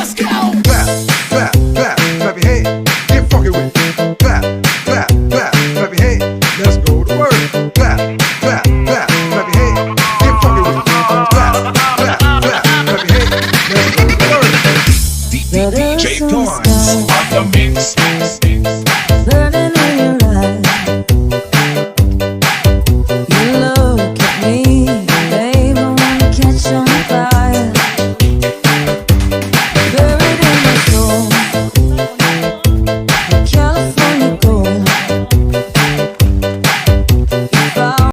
Let's go. Clap, clap, clap, clap your hands. Get funky with it. Clap, clap, clap, clap your hands. Let's go to work. Clap, clap, clap, clap your hands. Get funky with it. Clap, clap, clap, clap your hands. Let's go to work. DJ Torrance on the mix.